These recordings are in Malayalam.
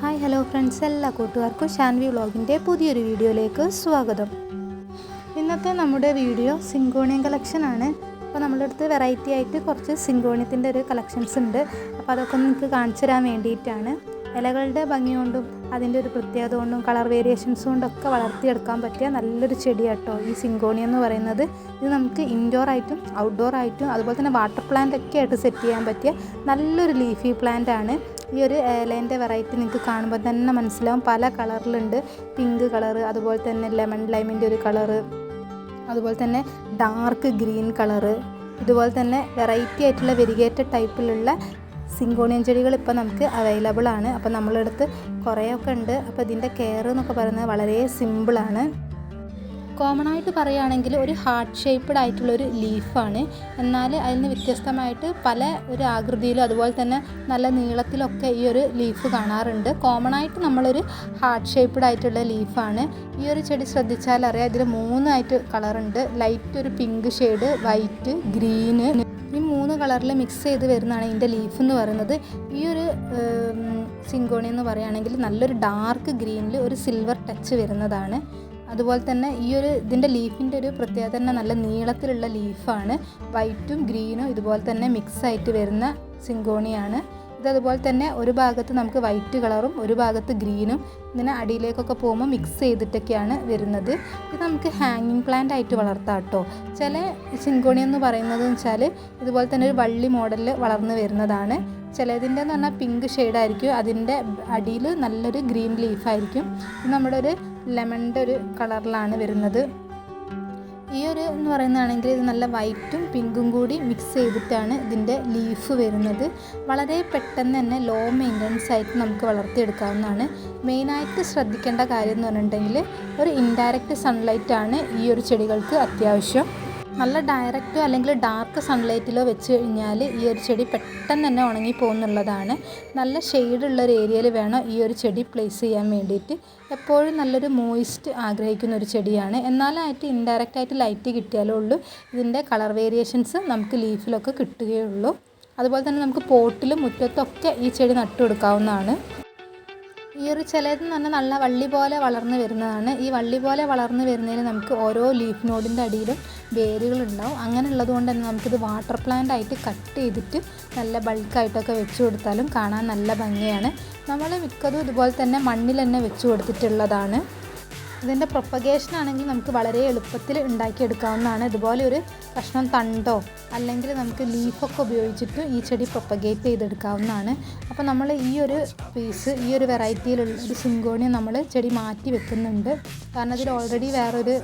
ഹായ് ഹലോ ഫ്രണ്ട്സ്, എല്ലാ കൂട്ടുകാർക്കും ഷാൻവി വ്ളോഗിൻ്റെ പുതിയൊരു വീഡിയോയിലേക്ക് സ്വാഗതം. ഇന്നത്തെ നമ്മുടെ വീഡിയോ സിങ്കോണിയം കളക്ഷനാണ്. അപ്പോൾ നമ്മളുടെ അടുത്ത് വെറൈറ്റി ആയിട്ട് കുറച്ച് സിങ്കോണിയത്തിൻ്റെ ഒരു കളക്ഷൻസ് ഉണ്ട്. അപ്പോൾ അതൊക്കെ നിങ്ങൾക്ക് കാണിച്ചു തരാൻ വേണ്ടിയിട്ടാണ്. ഇലകളുടെ ഭംഗി കൊണ്ടും അതിൻ്റെ ഒരു പ്രത്യേകത കൊണ്ടും കളർ വേരിയേഷൻസ് കൊണ്ടൊക്കെ വളർത്തിയെടുക്കാൻ പറ്റിയ നല്ലൊരു ചെടിയാട്ടോ ഈ സിങ്കോണിയം എന്ന് പറയുന്നത്. ഇത് നമുക്ക് ഇൻഡോർ ആയിട്ടും ഔട്ട്ഡോർ ആയിട്ടും അതുപോലെ തന്നെ വാട്ടർ പ്ലാന്റ് ഒക്കെ ആയിട്ട് സെറ്റ് ചെയ്യാൻ പറ്റിയ നല്ലൊരു ലീഫി പ്ലാന്റ് ആണ്. ഈ ഒരു ഇലേൻ്റെ വെറൈറ്റി നിങ്ങൾക്ക് കാണുമ്പോൾ തന്നെ മനസ്സിലാവും. പല കളറിലുണ്ട്. പിങ്ക് കളറ്, അതുപോലെ തന്നെ ലെമൺ ലൈമിൻ്റെ ഒരു കളറ്, അതുപോലെ തന്നെ ഡാർക്ക് ഗ്രീൻ കളറ്, ഇതുപോലെ തന്നെ വെറൈറ്റി ആയിട്ടുള്ള വെരിഗേറ്റഡ് ടൈപ്പിലുള്ള സിങ്കോണിയം ചെടികൾ ഇപ്പോൾ നമുക്ക് അവൈലബിൾ ആണ്. അപ്പോൾ നമ്മളടുത്ത് കുറേയൊക്കെ ഉണ്ട്. അപ്പോൾ ഇതിൻ്റെ കെയർ എന്നൊക്കെ പറയുന്നത് വളരെ സിമ്പിളാണ്. കോമൺ ആയിട്ട് പറയുകയാണെങ്കിൽ ഒരു ഹാർട്ട് ഷേപ്പ്ഡ് ആയിട്ടുള്ളൊരു ലീഫാണ്. എന്നാൽ അതിൽ നിന്ന് വ്യത്യസ്തമായിട്ട് പല ഒരു ആകൃതിയിലും അതുപോലെ തന്നെ നല്ല നീളത്തിലൊക്കെ ഈ ഒരു ലീഫ് കാണാറുണ്ട്. കോമൺ ആയിട്ട് നമ്മളൊരു ഹാർട്ട് ഷേപ്പ്ഡ് ആയിട്ടുള്ള ലീഫാണ്. ഈ ഒരു ചെടി ശ്രദ്ധിച്ചാൽ അറിയാം, ഇതിൽ 3 ആയിട്ട് കളറുണ്ട്. ലൈറ്റ് ഒരു പിങ്ക് ഷെയ്ഡ്, വൈറ്റ്, ഗ്രീന്, ഈ 3 കളറിൽ മിക്സ് ചെയ്ത് വരുന്നതാണ് ഇതിൻ്റെ ലീഫ് എന്ന് പറയുന്നത്. ഈ ഒരു സിങ്കോണിയം എന്ന് പറയുകയാണെങ്കിൽ നല്ലൊരു ഡാർക്ക് ഗ്രീനിൽ ഒരു സിൽവർ ടച്ച് വരുന്നതാണ്. അതുപോലെ തന്നെ ഈ ഒരു ഇതിൻ്റെ ലീഫിൻ്റെ ഒരു പ്രത്യേകത തന്നെ നല്ല നീളത്തിലുള്ള ലീഫാണ്. വൈറ്റും ഗ്രീനും ഇതുപോലെ തന്നെ മിക്സ് ആയിട്ട് വരുന്ന സിങ്കോണിയാണ്. ഇതതുപോലെ തന്നെ ഒരു ഭാഗത്ത് നമുക്ക് വൈറ്റ് കളറും ഒരു ഭാഗത്ത് ഗ്രീനും ഇങ്ങനെ അടിയിലേക്കൊക്കെ പോകുമ്പോൾ മിക്സ് ചെയ്തിട്ടൊക്കെയാണ് വരുന്നത്. ഇത് നമുക്ക് ഹാങ്ങിങ് പ്ലാന്റ് ആയിട്ട് വളർത്താം കേട്ടോ. ചില സിങ്കോണിയം എന്ന് പറയുന്നത് വെച്ചാൽ ഇതുപോലെ തന്നെ ഒരു വള്ളി മോഡലിൽ വളർന്നു വരുന്നതാണ്. ചിലതിൻ്റെ എന്ന് പറഞ്ഞാൽ പിങ്ക് ഷെയ്ഡായിരിക്കും, അതിൻ്റെ അടിയിൽ നല്ലൊരു ഗ്രീൻ ലീഫായിരിക്കും. ഇത് നമ്മുടെ ഒരു ലെമണിൻ്റെ ഒരു കളറിലാണ് വരുന്നത്. ഈ ഒരു എന്ന് പറയുന്നതാണെങ്കിൽ ഇത് നല്ല വൈറ്റും പിങ്കും കൂടി മിക്സ് ചെയ്തിട്ടാണ് ഇതിൻ്റെ ലീഫ് വരുന്നത്. വളരെ പെട്ടെന്ന് തന്നെ ലോ മെയിൻ്റനൻസ് ആയിട്ട് നമുക്ക് വളർത്തിയെടുക്കാവുന്നതാണ്. മെയിനായിട്ട് ശ്രദ്ധിക്കേണ്ട കാര്യം എന്ന് പറഞ്ഞിട്ടുണ്ടെങ്കിൽ ഒരു ഇൻഡയറക്റ്റ് സൺലൈറ്റാണ് ഈ ഒരു ചെടികൾക്ക് അത്യാവശ്യം. നല്ല ഡയറക്റ്റോ അല്ലെങ്കിൽ ഡാർക്ക് സൺലൈറ്റിലോ വെച്ച് കഴിഞ്ഞാൽ ഈ ഒരു ചെടി പെട്ടെന്ന് തന്നെ ഉണങ്ങിപ്പോകുന്നുള്ളതാണ്. നല്ല ഷെയ്ഡുള്ളൊരു ഏരിയയിൽ വേണം ഈ ഒരു ചെടി പ്ലേസ് ചെയ്യാൻ വേണ്ടിയിട്ട്. എപ്പോഴും നല്ലൊരു മോയിസ്റ്റ് ആഗ്രഹിക്കുന്ന ഒരു ചെടിയാണ്. എന്നാലായിട്ട് ഇൻഡയറക്റ്റായിട്ട് ലൈറ്റ് കിട്ടിയാലേ ഉള്ളൂ ഇതിൻ്റെ കളർ വേരിയേഷൻസ് നമുക്ക് ലീഫിലൊക്കെ കിട്ടുകയുള്ളൂ. അതുപോലെ തന്നെ നമുക്ക് പോട്ടിലും മുറ്റത്തൊക്കെ ഈ ചെടി നട്ടു കൊടുക്കാവുന്നതാണ്. ഈ ഒരു ചിലതെന്ന് പറഞ്ഞാൽ നല്ല വള്ളി പോലെ വളർന്നു വരുന്നതാണ്. ഈ വള്ളി പോലെ വളർന്നു വരുന്നതിന് നമുക്ക് ഓരോ ലീഫ് നോഡിൻ്റെ അടിയിലും വേരുകളുണ്ടാവും. അങ്ങനെയുള്ളത് കൊണ്ട് തന്നെ നമുക്കിത് വാട്ടർ പ്ലാന്റ് ആയിട്ട് കട്ട് ചെയ്തിട്ട് നല്ല ബൾക്കായിട്ടൊക്കെ വെച്ച് കൊടുത്താലും കാണാൻ നല്ല ഭംഗിയാണ്. നമ്മൾ മിക്കതും ഇതുപോലെ തന്നെ മണ്ണിൽ തന്നെ വെച്ച് കൊടുത്തിട്ടുള്ളതാണ്. ഇതിൻ്റെ പ്രൊപ്പഗേഷൻ ആണെങ്കിൽ നമുക്ക് വളരെ എളുപ്പത്തിൽ ഉണ്ടാക്കിയെടുക്കാവുന്നതാണ്. ഇതുപോലെ ഒരു കഷ്ണം തണ്ടോ അല്ലെങ്കിൽ നമുക്ക് ലീഫൊക്കെ ഉപയോഗിച്ചിട്ട് ഈ ചെടി പ്രൊപ്പഗേറ്റ് ചെയ്തെടുക്കാവുന്നതാണ്. അപ്പോൾ നമ്മൾ ഈ ഒരു പീസ്, ഈ ഒരു വെറൈറ്റിയിലുള്ള ഒരു സിങ്കോണിയം നമ്മൾ ചെടി മാറ്റി വെക്കുന്നുണ്ട്. കാരണം ഇതിൽ ഓൾറെഡി വേറൊരു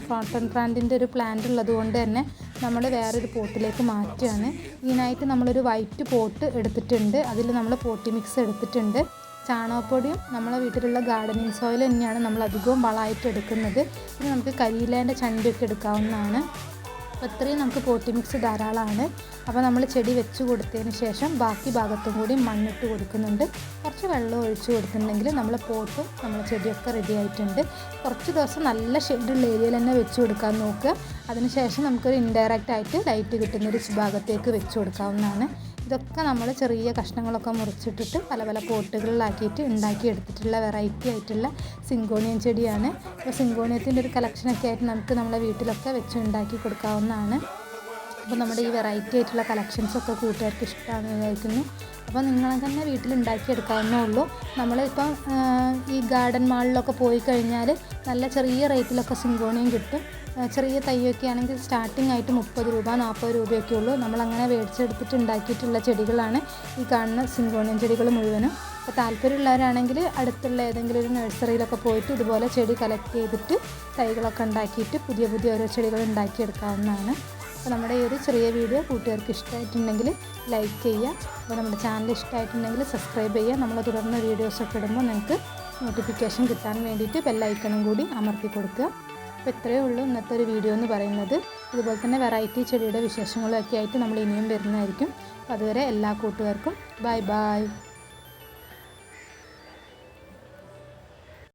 കോട്ടൺ പ്ലാന്റിൻ്റെ ഒരു പ്ലാന്റ് ഉള്ളത് കൊണ്ട് തന്നെ നമ്മൾ വേറൊരു പോട്ടിലേക്ക് മാറ്റുകയാണ്. ഇതിനായിട്ട് നമ്മളൊരു വൈറ്റ് പോട്ട് എടുത്തിട്ടുണ്ട്. അതിൽ നമ്മൾ പോട്ടി മിക്സ് എടുത്തിട്ടുണ്ട്. ചാണകപ്പൊടിയും നമ്മളെ വീട്ടിലുള്ള ഗാർഡനിങ് സോയിൽ തന്നെയാണ് നമ്മൾ അധികവും വളമായിട്ട് എടുക്കുന്നത്. ഇനി നമുക്ക് കരിയിലേൻ്റെ ചണ്ടിയൊക്കെ എടുക്കാവുന്നതാണ്. അപ്പോൾ ഇത്രയും നമുക്ക് പോട്ടി മിക്സ് ധാരാളമാണ്. അപ്പോൾ നമ്മൾ ചെടി വെച്ച് കൊടുത്തതിന് ശേഷം ബാക്കി ഭാഗത്തും കൂടി മണ്ണിട്ട് കൊടുക്കുന്നുണ്ട്. കുറച്ച് വെള്ളം ഒഴിച്ച് കൊടുത്തിട്ടുണ്ടെങ്കിൽ നമ്മളെ പോട്ടും നമ്മളെ ചെടിയൊക്കെ റെഡി ആയിട്ടുണ്ട്. കുറച്ച് ദിവസം നല്ല ഷെയ്ഡുള്ള ഏരിയയിൽ തന്നെ വെച്ച് കൊടുക്കാൻ നോക്കുക. അതിനുശേഷം നമുക്കൊരു ഇൻഡയറക്റ്റ് ആയിട്ട് ലൈറ്റ് കിട്ടുന്നൊരു ഭാഗത്തേക്ക് വെച്ച് കൊടുക്കാവുന്നതാണ്. ഇതൊക്കെ നമ്മൾ ചെറിയ കഷ്ണങ്ങളൊക്കെ മുറിച്ചിട്ടിട്ട് പല പല പോട്ടുകളിലാക്കിയിട്ട് ഉണ്ടാക്കിയെടുത്തിട്ടുള്ള വെറൈറ്റി ആയിട്ടുള്ള സിങ്കോണിയം ചെടിയാണ്. അപ്പോൾ സിങ്കോണിയത്തിൻ്റെ ഒരു കളക്ഷനൊക്കെ ആയിട്ട് നമുക്ക് നമ്മളെ വീട്ടിലൊക്കെ വെച്ച് ഉണ്ടാക്കി കൊടുക്കാവുന്നതാണ്. അപ്പോൾ നമ്മുടെ ഈ വെറൈറ്റി ആയിട്ടുള്ള കളക്ഷൻസൊക്കെ കൂട്ടുകാർക്ക് ഇഷ്ടമാണെന്ന് വിചാരിക്കുന്നു. അപ്പോൾ നിങ്ങൾ തന്നെ വീട്ടിലുണ്ടാക്കിയെടുക്കാവുന്നേ ഉള്ളൂ. നമ്മളിപ്പം ഈ ഗാർഡൻ മാളിലൊക്കെ പോയി കഴിഞ്ഞാൽ നല്ല ചെറിയ റേറ്റിലൊക്കെ സിങ്കോണിയം കിട്ടും. ചെറിയ തൈയൊക്കെ ആണെങ്കിൽ സ്റ്റാർട്ടിംഗ് ആയിട്ട് 30 രൂപ 40 രൂപയൊക്കെ ഉള്ളൂ. നമ്മളങ്ങനെ മേടിച്ചെടുത്തിട്ട് ഉണ്ടാക്കിയിട്ടുള്ള ചെടികളാണ് ഈ കാണുന്ന സിങ്കോണിയം ചെടികൾ മുഴുവനും. അപ്പോൾ താല്പര്യമുള്ളവരാണെങ്കിൽ അടുത്തുള്ള ഏതെങ്കിലും ഒരു നഴ്സറിയിലൊക്കെ പോയിട്ട് ഇതുപോലെ ചെടി കളക്ട് ചെയ്തിട്ട് തൈകളൊക്കെ ഉണ്ടാക്കിയിട്ട് പുതിയ പുതിയ ഓരോ ചെടികൾ ഉണ്ടാക്കിയെടുക്കാവുന്നതാണ്. അപ്പോൾ നമ്മുടെ ഈ ഒരു ചെറിയ വീഡിയോ കൂട്ടുകാർക്ക് ഇഷ്ടമായിട്ടുണ്ടെങ്കിൽ ലൈക്ക് ചെയ്യുക. അപ്പോൾ നമ്മുടെ ചാനൽ ഇഷ്ടമായിട്ടുണ്ടെങ്കിൽ സബ്സ്ക്രൈബ് ചെയ്യുക. നമ്മൾ തുടർന്ന് വീഡിയോസൊക്കെ ഇടുമ്പോൾ നിങ്ങൾക്ക് നോട്ടിഫിക്കേഷൻ കിട്ടാൻ വേണ്ടിയിട്ട് ബെല്ലൈക്കണും കൂടി അമർത്തി കൊടുക്കുക. അപ്പോൾ ഇത്രയേ ഉള്ളൂ ഇന്നത്തെ ഒരു വീഡിയോ എന്ന് പറയുന്നത്. ഇതുപോലെ തന്നെ വെറൈറ്റി ചെടിയുടെ വിശേഷങ്ങളൊക്കെ ആയിട്ട് നമ്മൾ ഇനിയും വരുന്നതായിരിക്കും. അപ്പോൾ അതുവരെ എല്ലാ കൂട്ടുകാർക്കും ബൈ ബൈ.